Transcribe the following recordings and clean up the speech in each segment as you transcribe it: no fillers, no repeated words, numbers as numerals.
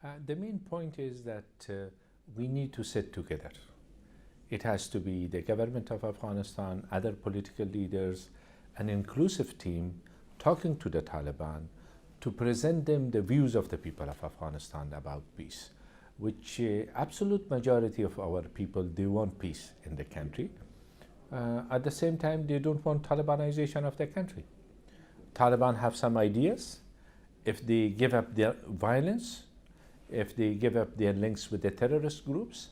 The main point is that we need to sit together. It has to be the government of Afghanistan, other political leaders, an inclusive team talking to the Taliban to present them the views of the people of Afghanistan about peace, which absolute majority of our people, they want peace in the country. At the same time, they don't want Talibanization of the country. Taliban have some ideas. If they give up their violence, if they give up their links with the terrorist groups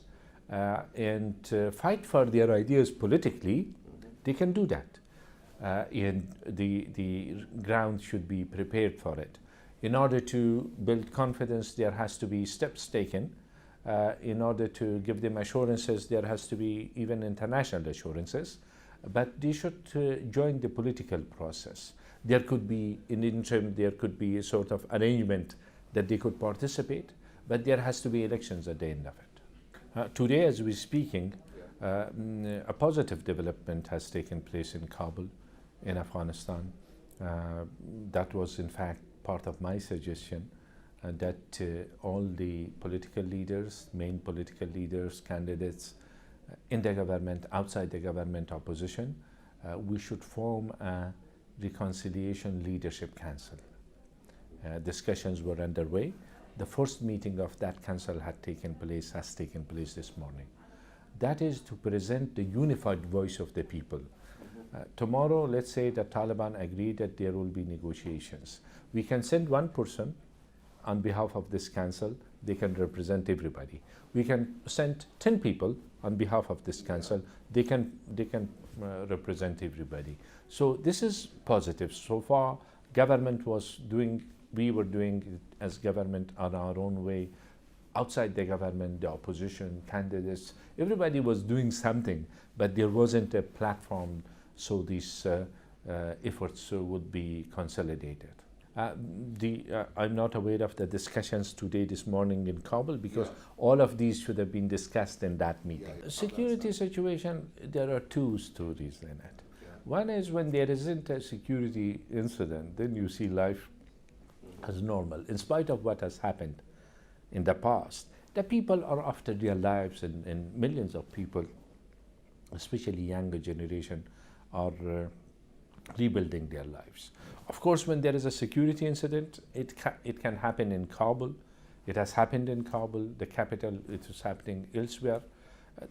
and fight for their ideas politically, they can do that. And the ground should be prepared for it. In order to build confidence, there has to be steps taken. In order to give them assurances, there has to be even international assurances. But they should join the political process. There could be, in the interim, there could be a sort of arrangement that they could participate, but there has to be elections at the end of it. Today, as we're speaking, a positive development has taken place in Kabul, in Afghanistan. That was, in fact, part of my suggestion that all the political leaders, main political leaders, candidates in the government, outside the government, opposition, we should form a Reconciliation Leadership Council. Discussions were underway. The first meeting of that council has taken place this morning. That is to present the unified voice of the people. Tomorrow, let's say the Taliban agree that there will be negotiations. We can send one person on behalf of this council. They can represent everybody. We can send 10 people on behalf of this council. They can represent everybody. So this is positive. So far, government was doing, we were doing it as government on our own way. Outside the government, the opposition, candidates, everybody was doing something, but there wasn't a platform so these efforts would be consolidated. I'm not aware of the discussions today, this morning in Kabul, because all of these should have been discussed in that meeting. Security situation, there are two stories in it. One is when there isn't a security incident, then you see life as normal. In spite of what has happened in the past, the people are after their lives, and millions of people, especially younger generation, are rebuilding their lives. Of course, when there is a security incident, it can happen in Kabul. It has happened in Kabul, the capital. It is happening elsewhere.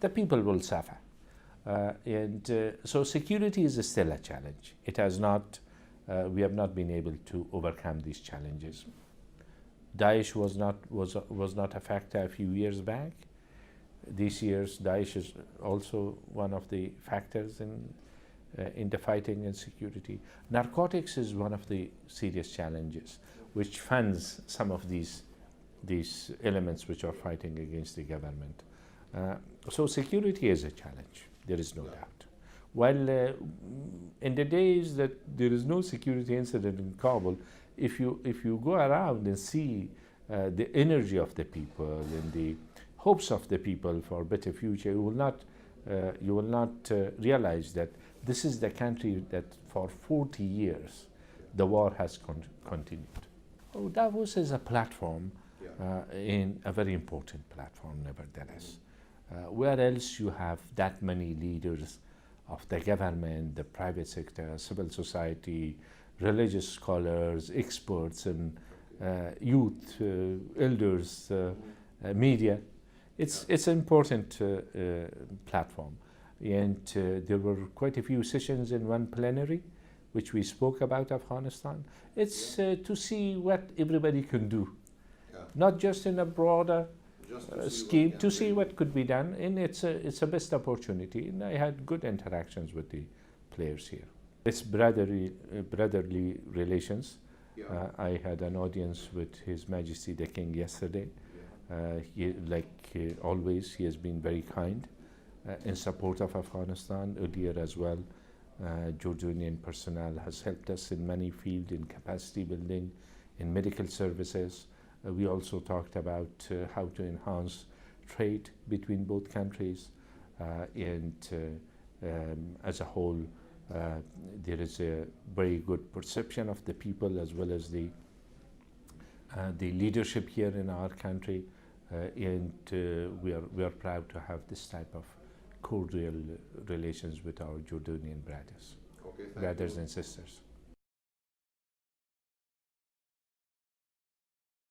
The people will suffer. So security is still a challenge. It has not, we have not been able to overcome these challenges. Daesh was not a factor a few years back. These years, Daesh is also one of the factors in the fighting and security. Narcotics is one of the serious challenges, which funds some of these elements which are fighting against the government. So security is a challenge, there is no doubt. While in the days that there is no security incident in Kabul, if you go around and see the energy of the people and the hopes of the people for a better future, you will not realize that this is the country that for 40 years the war has continued. Oh, Davos is a platform, in a very important platform, nevertheless. Where else you have that many leaders of the government, the private sector, civil society, religious scholars, experts, and youth, elders, media. It's an important platform. And there were quite a few sessions in one plenary, which we spoke about Afghanistan. It's to see what everybody can do, not just in a broader scheme, to see what could be done. And it's a best opportunity. And I had good interactions with the players here. It's brotherly relations. I had an audience with His Majesty the King yesterday. Always, he has been very kind in support of Afghanistan. Earlier as well, Jordanian personnel has helped us in many fields, in capacity building, in medical services. We also talked about how to enhance trade between both countries, and as a whole, there is a very good perception of the people as well as the the leadership here in our country, and we are proud to have this type of cordial relations with our Jordanian brothers, Okay, brothers and sisters.